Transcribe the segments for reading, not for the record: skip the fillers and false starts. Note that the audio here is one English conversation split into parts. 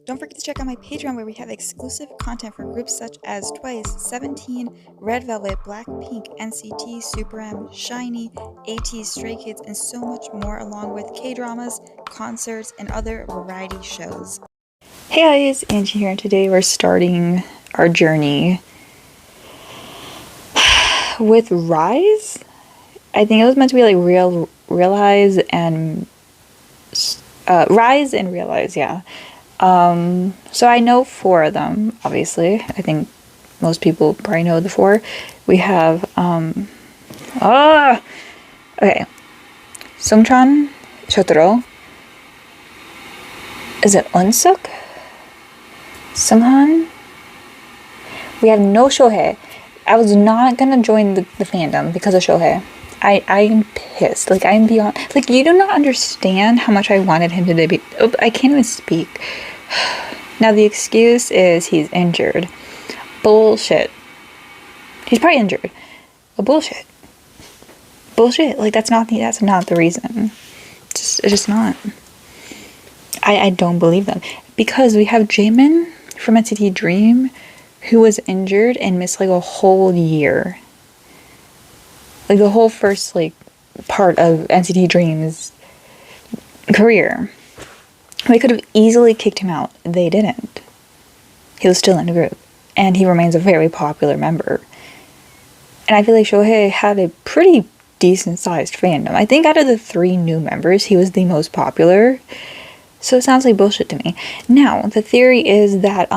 Don't forget to check out my Patreon where we have exclusive content for groups such as Twice, 17, Red Velvet, Blackpink, NCT, Super M, Shiny, AT, Stray Kids, and so much more, along with K-dramas, concerts, and other variety shows. Hey guys, Angie here, and today we're starting our journey with RIIZE. I think it was meant to be like RIIZE and RIIZE and RIIZE, yeah. So I know 4 of them, obviously. I think most people probably know the 4. We have, okay. Sungchan, Shotaro. Is it Unsuk? Sunghan? We have no Shohei. I was not gonna join the fandom because of Shohei. I'm pissed. Like, I'm beyond. Like, you do not understand how much I wanted him to debut. Oh, I can't even speak. Now, the excuse is he's injured. Bullshit. He's probably injured. But bullshit. Bullshit. Like, that's not the reason. It's just not. I don't believe them. Because we have Jaemin from NCT Dream who was injured and missed, like, a whole year. Like, the whole first, like, part of NCT Dream's career. They could have easily kicked him out. They didn't. He was still in the group. And he remains a very popular member. And I feel like Shohei had a pretty decent-sized fandom. I think out of the 3 new members, he was the most popular. So it sounds like bullshit to me. Now, the theory is that,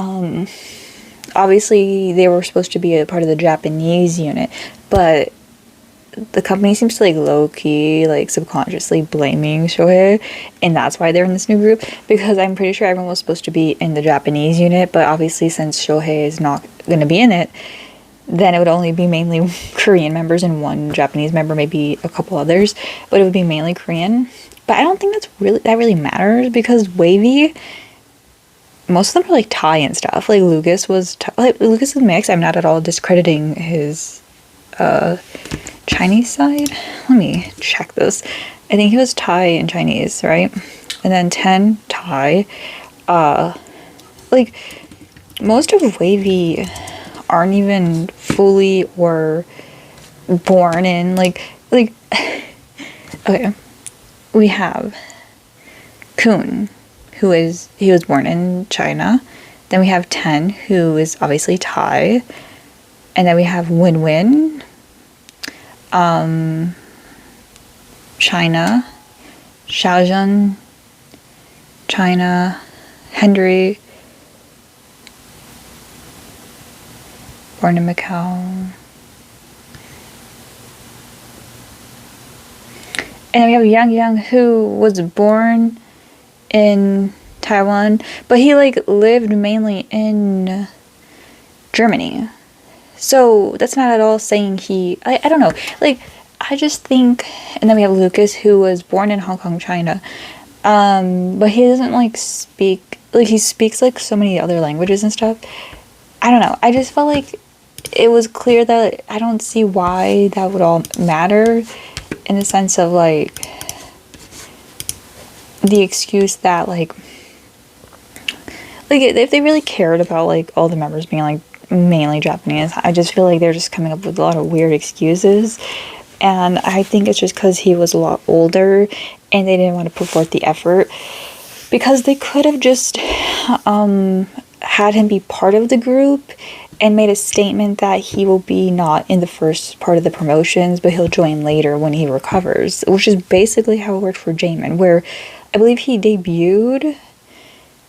obviously, they were supposed to be a part of the Japanese unit. But the company seems to, like, low-key, like, subconsciously blaming Shohei, and that's why they're in this new group, because I'm pretty sure everyone was supposed to be in the Japanese unit, but obviously since Shohei is not going to be in it, then it would only be mainly Korean members and 1 Japanese member, maybe a couple others, but it would be mainly Korean. But I don't think that really matters, because Wavy, most of them are, like, Thai and stuff. Like, Lucas was mixed. I'm not at all discrediting his, Chinese side. Let me check this. I think he was Thai and Chinese, right? And then 10 Thai. Like, most of Wavy aren't even fully or born in, like, okay. We have Kun, he was born in China. Then we have 10, who is obviously Thai. And then we have Win-Win, China, Xiaozhen, China, Henry, born in Macau. And we have Yang Yang, who was born in Taiwan, but he, like, lived mainly in Germany. So that's not at all saying I don't know. Like, I just think, and then we have Lucas, who was born in Hong Kong, China. But he doesn't, like, speak, like, he speaks, like, so many other languages and stuff. I don't know. I just felt like it was clear that I don't see why that would all matter, in the sense of, like, the excuse that, like, if they really cared about, like, all the members being, like, mainly Japanese, I just feel like they're just coming up with a lot of weird excuses. And I think it's just because he was a lot older and they didn't want to put forth the effort, because they could have just had him be part of the group and made a statement that he will be not in the first part of the promotions, but he'll join later when he recovers, which is basically how it worked for Jaemin, where I believe he debuted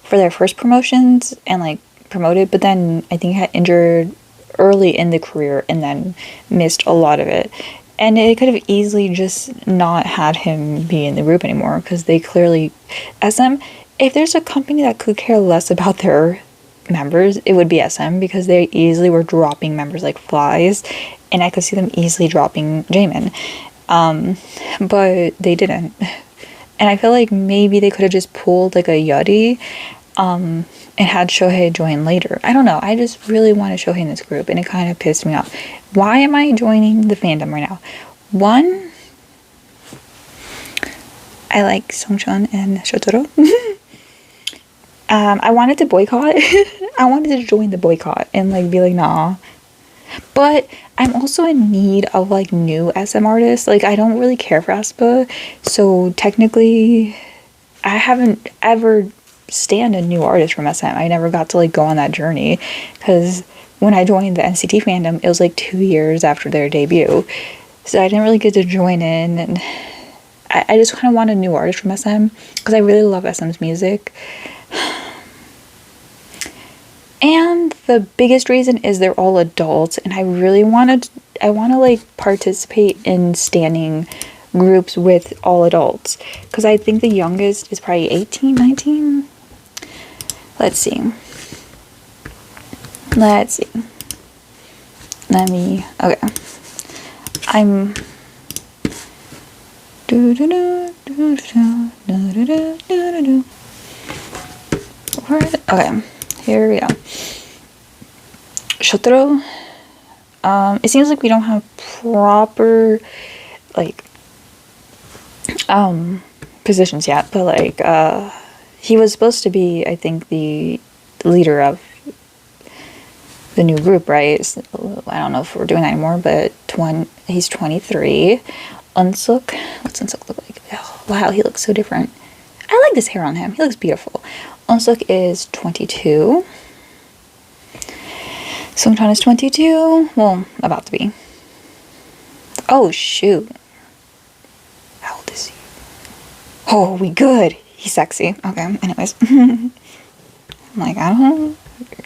for their first promotions and, like, promoted, but then I think he got injured early in the career and then missed a lot of it. And it could have easily just not had him be in the group anymore, because they clearly, SM, if there's a company that could care less about their members, it would be SM, because they easily were dropping members like flies, and I could see them easily dropping Jaemin. But they didn't. And I feel like maybe they could have just pulled, like, a Yuri, and had Shohei join later. I don't know. I just really wanted Shohei in this group, and it kind of pissed me off. Why am I joining the fandom right now? 1, I like Songchan and Shotaro. I wanted to boycott. I wanted to join the boycott and like be like, nah. But I'm also in need of like new SM artists. Like I don't really care for aespa, so technically I haven't ever stand a new artist from SM. I never got to like go on that journey because when I joined the NCT fandom, it was like 2 years after their debut. So I didn't really get to join in, and I just kind of want a new artist from SM because I really love SM's music. And the biggest reason is they're all adults, and I really want to like participate in standing groups with all adults because I think the youngest is probably 18, 19. Let's see. Okay. I'm okay, here we go. Shotaro. It seems like we don't have proper like positions yet, but like he was supposed to be, I think, the leader of the new group, right? So, I don't know if we're doing that anymore, but he's 23. Unsuk, what's Unsuk look like? Oh, wow, he looks so different. I like this hair on him. He looks beautiful. Unsuk is 22. Songchan is 22. Well, about to be. Oh, shoot. How old is he? Oh, we good. He's sexy. Okay, anyways. I'm like, I don't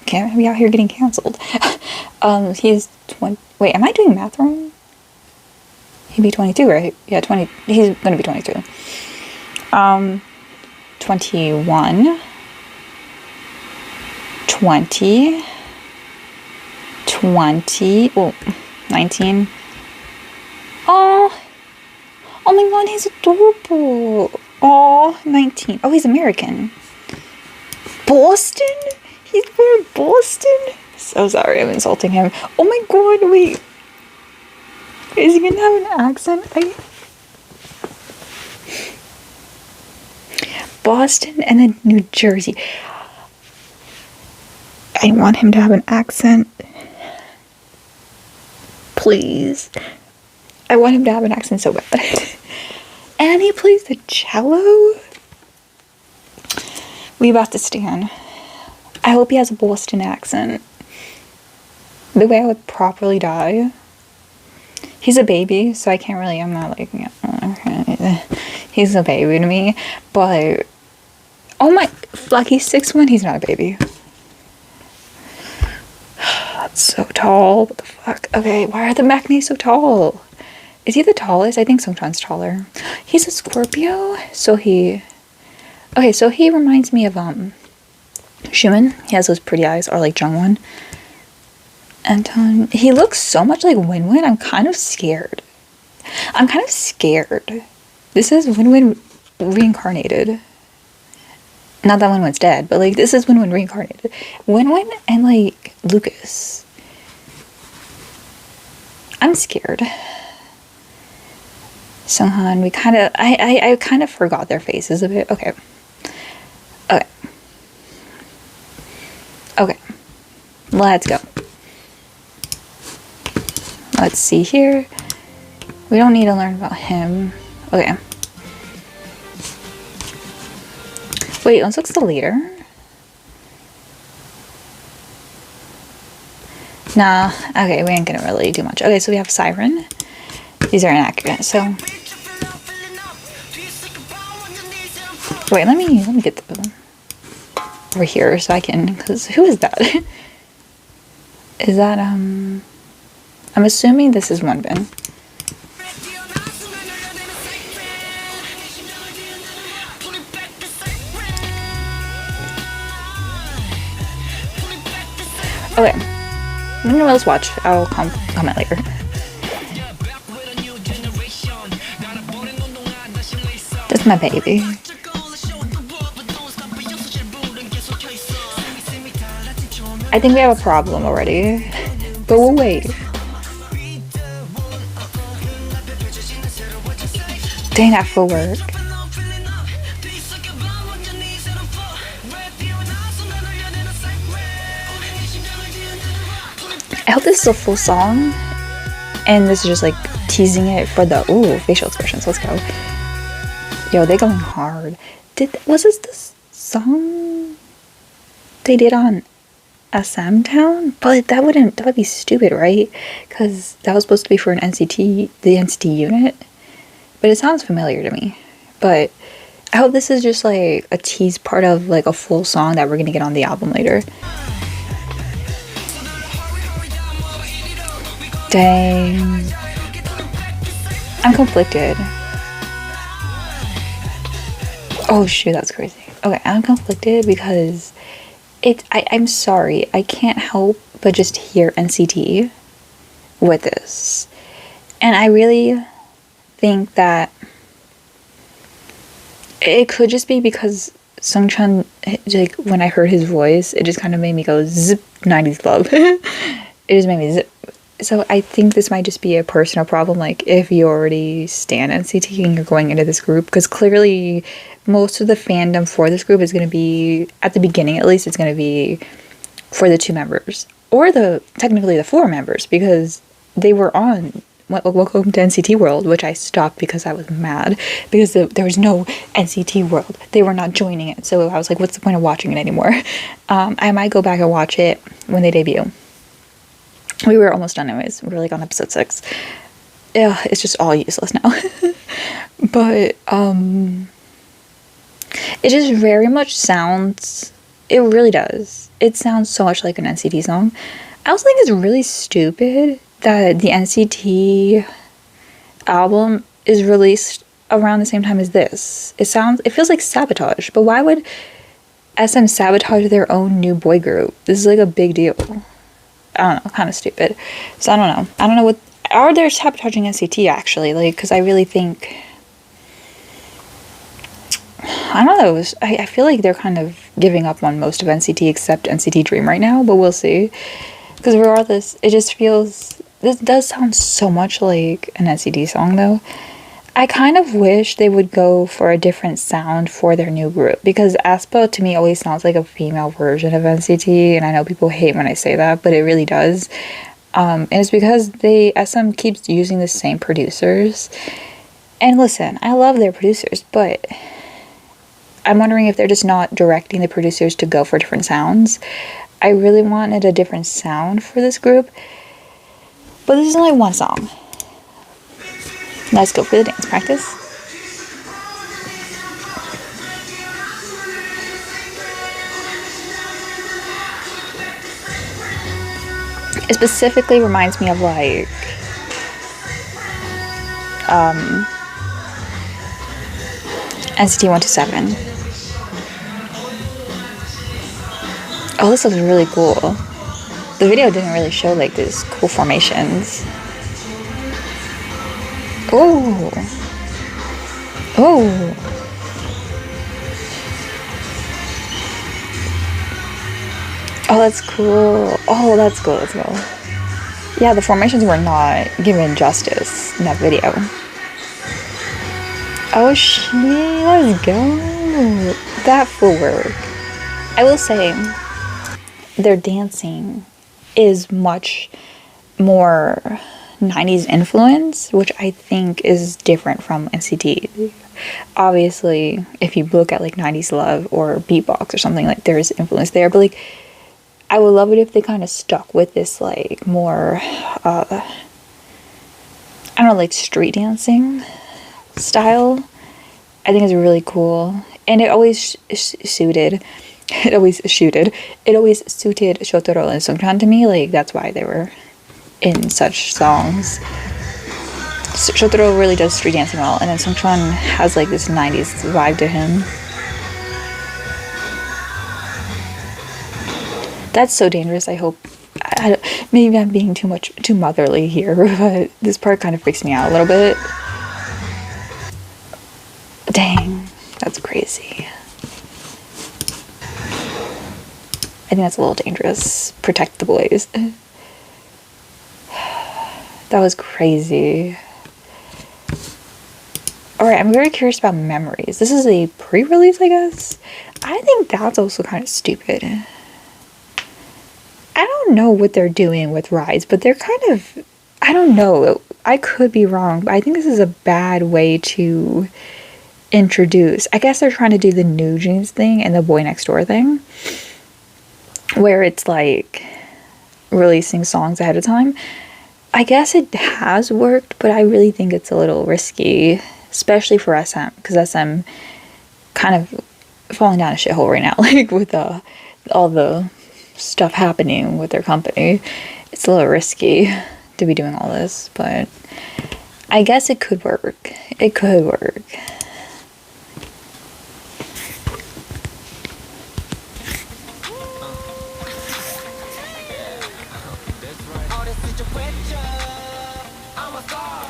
can't be out here getting canceled. He's 20. Wait, am I doing math wrong? He'd be 22, right? Yeah, 20. He's gonna be 22. 21. 20. 20. Oh, 19. Oh my god, he's adorable. Oh, 19. Oh, he's American. Boston? He's born Boston? So sorry, I'm insulting him. Oh my god, wait. Is he gonna have an accent? Boston and then New Jersey. I want him to have an accent. Please. I want him to have an accent so bad. And he plays the cello. We about to stand. I hope he has a Boston accent. The way I would properly die. He's a baby, so I can't really, I'm not like, okay. He's a baby to me. But, oh my, like he's 6'1", he's not a baby. That's so tall. What the fuck? Okay, why are the Maknae so tall? Is he the tallest? I think Songchan's taller. He's a Scorpio, so he... Okay, so he reminds me of, Schumann. He has those pretty eyes, or like Jungwon. And, he looks so much like Winwin. I'm kind of scared. This is Winwin reincarnated. Not that Winwin's dead, but like, this is Winwin reincarnated. Winwin and like, Lucas. I'm scared. Sunghan, we kind of, I kind of forgot their faces a bit. Okay. Let's go. Let's see here. We don't need to learn about him. Okay. Wait, Unsuk's the leader? Nah. Okay, we ain't gonna really do much. Okay, so we have Siren. These are inaccurate, so... Wait, let me get the... over here so I can... Because who is that? Is that, I'm assuming this is Wonbin. Okay. Let's watch. I'll comment later. That's my baby. I think we have a problem already, but we'll wait. Dang, that footwork. I hope this is a full song, and this is just like teasing it for the facial expressions. Let's go. Yo, they going hard. Was this the song they did on SM Town? But that would be stupid, right? Because that was supposed to be for the NCT unit. But it sounds familiar to me. But I hope this is just like a tease part of like a full song that we're gonna get on the album later. Dang. I'm conflicted. Oh shoot, that's crazy. Okay, I'm conflicted because I'm sorry, I can't help but just hear NCT with this. And I really think that it could just be because Sungchan, like, when I heard his voice, it just kind of made me go zip, 90s love. It just made me zip. So I think this might just be a personal problem, like if you already stan NCT and you're going into this group, because clearly most of the fandom for this group is going to be, at the beginning at least, it's going to be for the 2 members, or technically the 4 members, because they were on Welcome to NCT World, which I stopped because I was mad because there was no NCT World. They were not joining it, so I was like, what's the point of watching it anymore? I might go back and watch it when they debut. We were almost done anyways. We were like on episode 6. Yeah, it's just all useless now. But it just very much sounds, it really does. It sounds so much like an NCT song. I also think it's really stupid that the NCT album is released around the same time as this. It feels like sabotage, but why would SM sabotage their own new boy group? This is like a big deal. I don't know, kind of stupid. So I don't know what, are they sabotaging NCT actually? Like, because I really think, I don't know, I feel like they're kind of giving up on most of NCT except NCT Dream right now, but we'll see. Because regardless, it just feels, this does sound so much like an NCT song though. I kind of wish they would go for a different sound for their new group, because aespa to me always sounds like a female version of NCT, and I know people hate when I say that, but it really does. And it's because SM keeps using the same producers. And listen, I love their producers, but I'm wondering if they're just not directing the producers to go for different sounds. I really wanted a different sound for this group, but this is only one song. Let's go for the dance practice. It specifically reminds me of like NCT 127. Oh, this looks really cool. The video didn't really show like these cool formations. Oh. Oh. Oh, that's cool. Oh, that's cool as well. Yeah, the formations were not given justice in that video. Oh shit, let's go. That footwork. I will say, their dancing is much more 90s influence, which I think is different from NCT. Obviously, if you look at like 90s Love or Beatbox or something, like there's influence there, but like I would love it if they kind of stuck with this like more I don't know, like street dancing style. I think it's really cool, and it always suited Shotaro and Sungchan to me. Like that's why they were in such songs. Shotaro really does street dancing well, and then Sungchan has like this 90s vibe to him. That's so dangerous. I hope, maybe I'm being too motherly here, but this part kind of freaks me out a little bit. Dang, that's crazy. I think that's a little dangerous. Protect the boys. That was crazy. Alright, I'm very curious about Memories. This is a pre-release, I guess? I think that's also kind of stupid. I don't don't know what they're doing with RIIZE, but they're kind of, I don't know, I could be wrong, but I think this is a bad way to introduce. I guess they're trying to do the New Jeans thing and the Boy Next Door thing, where it's like releasing songs ahead of time. I guess it has worked, but I really think it's a little risky, especially for SM, because SM kind of falling down a shithole right now, like with all the stuff happening with their company. It's a little risky to be doing all this, but I guess it could work. It could work.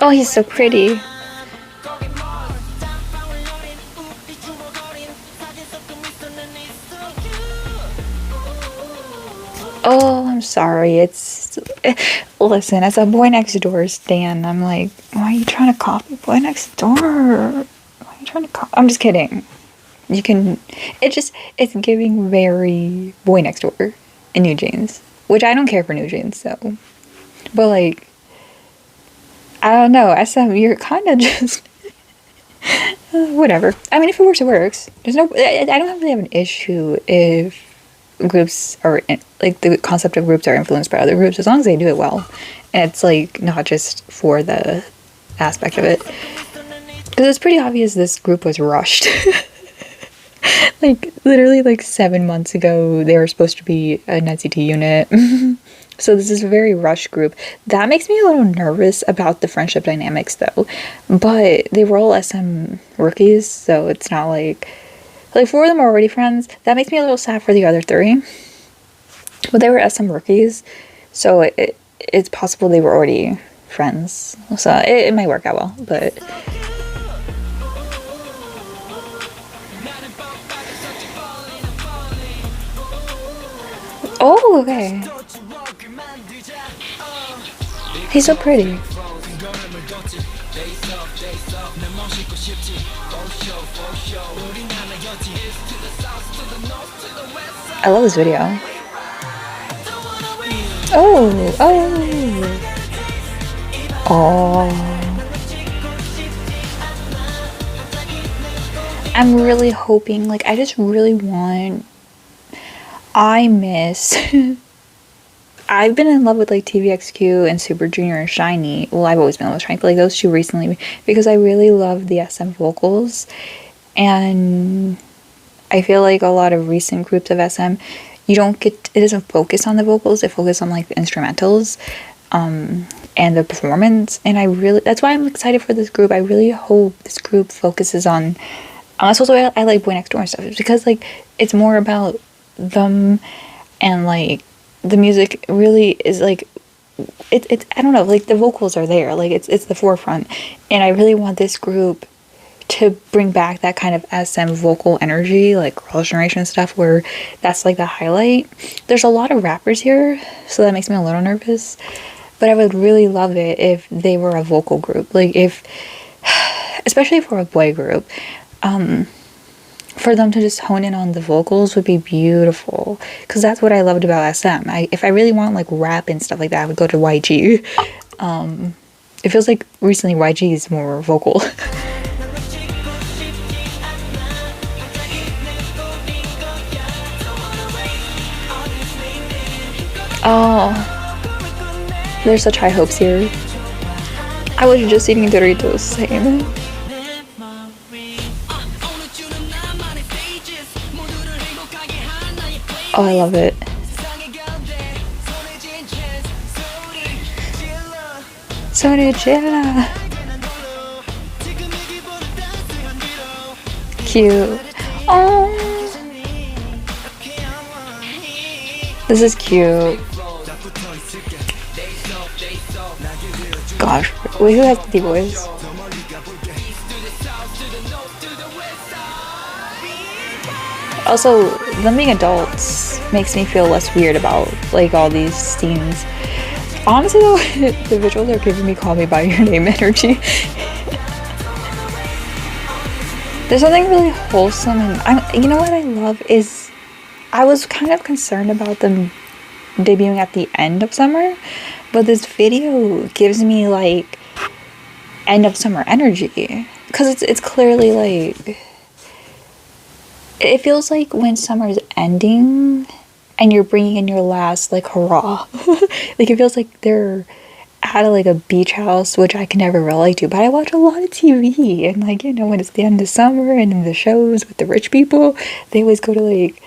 Oh, he's so pretty. Oh, I'm sorry. Listen, as a Boy Next Door stan, I'm like, why are you trying to copy Boy Next Door? Why are you trying to copy? I'm just kidding. You can, it's giving very Boy Next Door in New Jeans, which I don't care for New Jeans, so. But like, I don't know, SM, you're kind of just, whatever. I mean, if it works, it works. I don't really have an issue if groups are, like, the concept of groups are influenced by other groups, as long as they do it well. And it's, like, not just for the aspect of it. Because it's pretty obvious this group was rushed. Like, literally, like, 7 months ago, they were supposed to be an NCT unit. So this is a very rushed group. That makes me a little nervous about the friendship dynamics, though. But they were all SM rookies, so it's not like 4 of them are already friends. That makes me a little sad for the other 3. But they were SM rookies, so it's possible they were already friends. So it might work out well, but... Oh, okay. He's so pretty. I love this video. Oh, oh. Oh. I'm really hoping, like, I just really want... I miss... I've been in love with, like, TVXQ and Super Junior and SHINee. Well, I've always been in love with SHINee, but, like, those 2 recently, because I really love the SM vocals. And I feel like a lot of recent groups of SM, it doesn't focus on the vocals, it focuses on, like, the instrumentals, and the performance. And that's why I'm excited for this group. I really hope this group focuses on, that's also why I like Boy Next Door and stuff, because, like, it's more about them, and, like, the music really is, like, it's I don't know, like, the vocals are there, like, it's the forefront, and I really want this group to bring back that kind of SM vocal energy, like Girls' Generation stuff, where that's, like, the highlight. There's a lot of rappers here, so that makes me a little nervous, but I would really love it if they were a vocal group, like, especially for a boy group, for them to just hone in on the vocals would be beautiful, because that's what I loved about SM. If I really want, like, rap and stuff like that, I would go to YG. It feels like recently YG is more vocal. Oh, there's such high hopes here. I was just eating Doritos, same. Oh, I love it. Sonejilla. Cute. Oh, this is cute. Gosh, wait, who has the voice? Also, them being adults makes me feel less weird about, like, all these scenes. Honestly, though, the visuals are giving me Call Me By Your Name energy. There's something really wholesome, and you know what I love is, I was kind of concerned about them debuting at the end of summer, but this video gives me like end of summer energy, because it's clearly like, it feels like when summer's ending and you're bringing in your last like hurrah. Like it feels like they're at like a beach house, which I can never relate to, but I watch a lot of TV, and like, you know, when it's the end of summer and in the shows with the rich people, they always go to like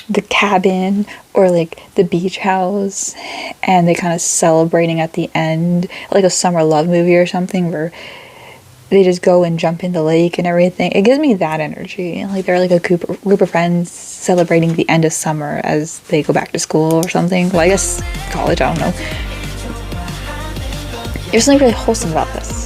the cabin or like the beach house, and they kind of celebrating at the end, like a summer love movie or something, where they just go and jump in the lake and everything. It gives me that energy, like they're like a group of friends celebrating the end of summer as they go back to school or something. Well, I guess college, I don't know. There's something really wholesome about this.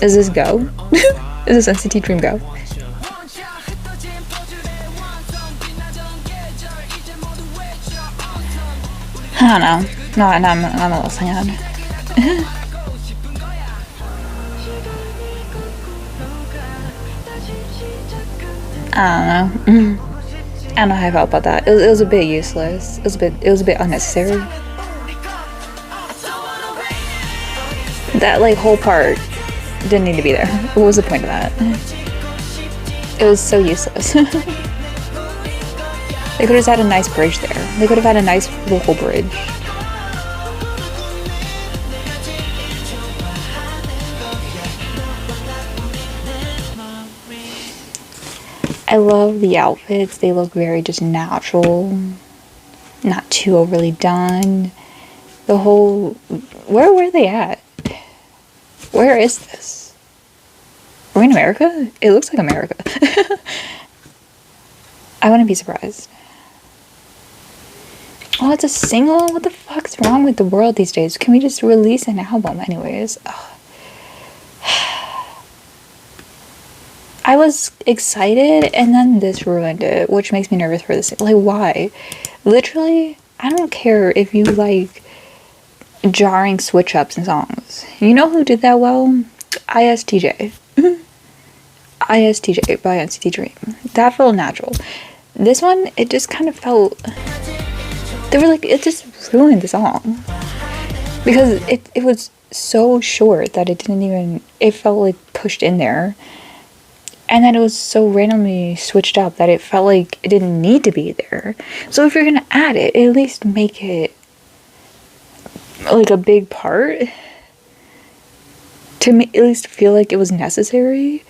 Is this Go? Is this NCT Dream Go? I don't know. No, I'm a little sad. I don't know. I don't know how I felt about that. It was a bit useless. It was a bit unnecessary. That like whole part didn't need to be there. What was the point of that? It was so useless. They could have had a nice bridge there. They could have had a nice local bridge. I love the outfits. They look very just natural. Not too overly done. The whole... Where were they at? Where is this? Are we in America? It looks like America. I wouldn't be surprised. Oh, it's a single? What the fuck's wrong with the world these days? Can we just release an album anyways? Ugh. I was excited, and then this ruined it, which makes me nervous for this. Like, why? Literally, I don't care if you like jarring switch-ups in songs. You know who did that well? ISTJ. ISTJ by NCT Dream. That felt natural. This one, it just kind of felt... They were like, it just ruined the song. Because it was so short that it didn't even... It felt like pushed in there. And then it was so randomly switched up that it felt like it didn't need to be there. So if you're gonna add it, at least make it like a big part. To at least feel like it was necessary.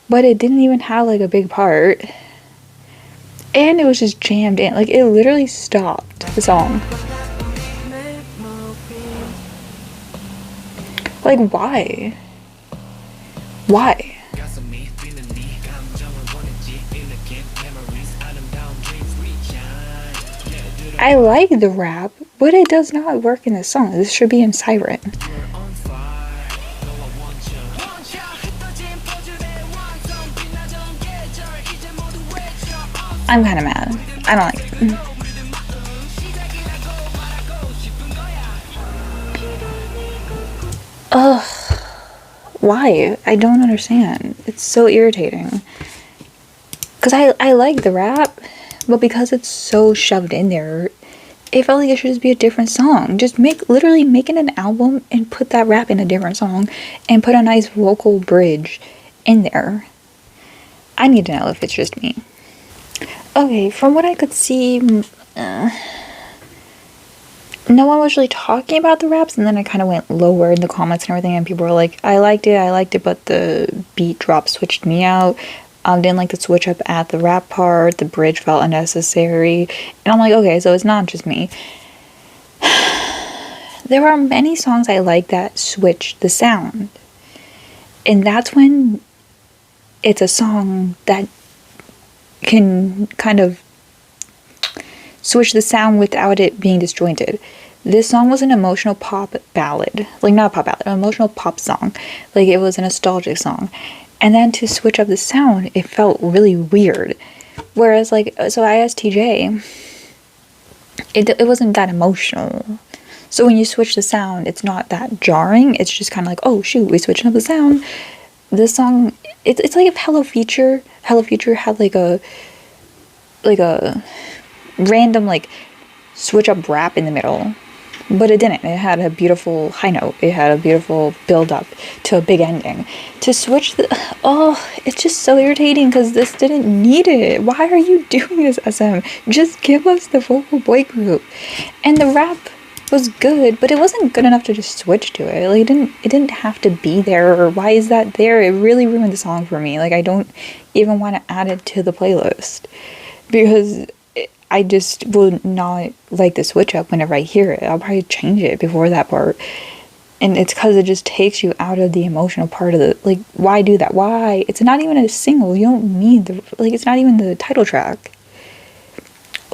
But it didn't even have like a big part. And it was just jammed in. Like, it literally stopped the song. Like, why? Why? I like the rap, but it does not work in the song. This should be in Siren. I'm kind of mad. I don't like it. Ugh. Why? I don't understand. It's so irritating. Because I like the rap, but because it's so shoved in there, it felt like it should just be a different song. Just literally make it an album and put that rap in a different song and put a nice vocal bridge in there. I need to know if it's just me. Okay, from what I could see, no one was really talking about the raps, and then I kind of went lower in the comments and everything, and people were like, I liked it, but the beat drop switched me out. Didn't like the switch up at the rap part, the bridge felt unnecessary, and I'm like, okay, so it's not just me. There are many songs I like that switch the sound, and that's when it's a song that can kind of switch the sound without it being disjointed. This song was an emotional pop ballad. Like, not a pop ballad, an emotional pop song. Like, it was a nostalgic song. And then to switch up the sound, it felt really weird. Whereas, like, so ISTJ, it wasn't that emotional. So when you switch the sound, it's not that jarring. It's just kind of like, oh shoot, we switched up the sound. This song, it's like if Hello Future had like a random like switch up rap in the middle, but it didn't. It had a beautiful high note. It had a beautiful build up to a big ending. To switch it's just so irritating because this didn't need it. Why are you doing this, SM? Just give us the vocal boy group. And the rap was good, but it wasn't good enough to just switch to it. Like it didn't have to be there, or why is that there? It really ruined the song for me. Like I don't even want to add it to the playlist because I just will not like the switch up whenever I hear it. I'll probably change it before that part. And it's because it just takes you out of the emotional part of the, like, why do that? Why? It's not even a single. You don't need it's not even the title track.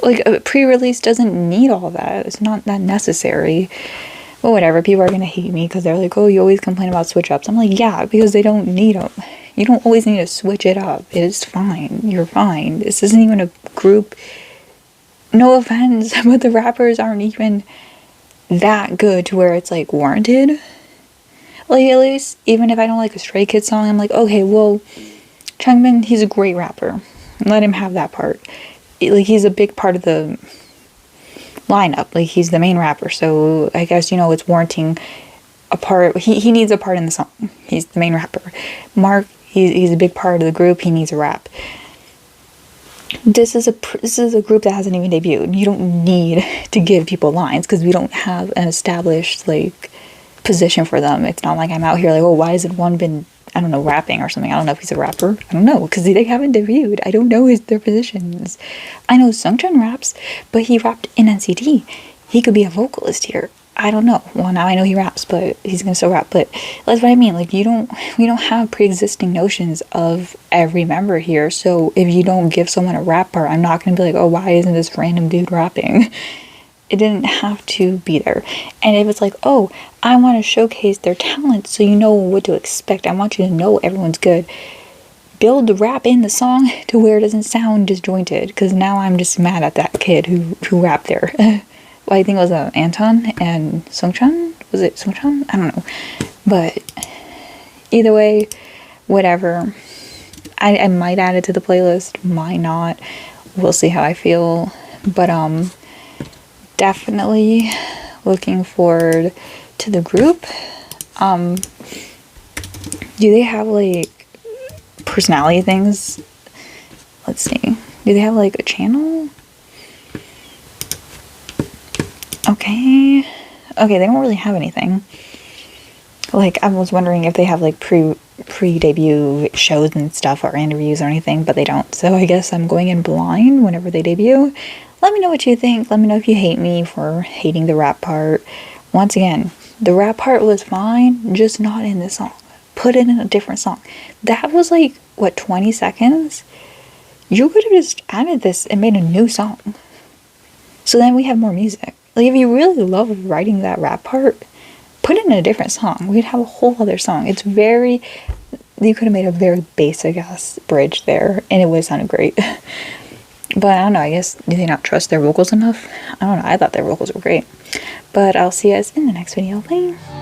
Like, a pre-release doesn't need all that. It's not that necessary. But whatever, people are going to hate me because they're like, oh, you always complain about switch ups. I'm like, yeah, because they don't need them. You don't always need to switch it up. It's fine. You're fine. This isn't even a group. No offense, but the rappers aren't even that good to where it's like warranted. Like, at least, even if I don't like a Stray Kids song, I'm like, okay, well, Changbin, he's a great rapper. Let him have that part. Like, he's a big part of the lineup. Like, he's the main rapper, so I guess, it's warranting a part. He needs a part in the song. He's the main rapper. Mark, he's a big part of the group. He needs a rap. This is a group that hasn't even debuted. You don't need to give people lines because we don't have an established like position for them. It's not like I'm out here like, oh, why hasn't one been, I don't know, rapping or something. I don't know if he's a rapper. I don't know because they haven't debuted. I don't know their positions. I know Sungchun raps, but he rapped in NCT. He could be a vocalist here. I don't know. Well, now I know he raps, but he's gonna still rap. But that's what I mean. Like, we don't have pre-existing notions of every member here. So if you don't give someone a rap part, I'm not gonna be like, oh, why isn't this random dude rapping? It didn't have to be there. And if it's like, oh, I want to showcase their talent so you know what to expect. I want you to know everyone's good. Build the rap in the song to where it doesn't sound disjointed. Because now I'm just mad at that kid who rapped there. Well, I think it was Anton and Sungchun. Was it Sungchun? I don't know. But either way, whatever. I might add it to the playlist, might not. We'll see how I feel. But definitely looking forward to the group. Do they have like personality things? Let's see. Do they have like a channel? Okay, they don't really have anything. Like, I was wondering if they have like pre-debut shows and stuff or interviews or anything, but they don't. So I guess I'm going in blind whenever they debut. Let me know what you think. Let me know if you hate me for hating the rap part. Once again, the rap part was fine, just not in this song. Put it in a different song. That was like, what, 20 seconds? You could have just added this and made a new song. So then we have more music. Like, if you really love writing that rap part, put it in a different song. We'd have a whole other song. You could have made a very basic ass bridge there, and it would have sounded great. But I don't know, I guess, do they not trust their vocals enough? I don't know, I thought their vocals were great. But I'll see you guys in the next video. Bye!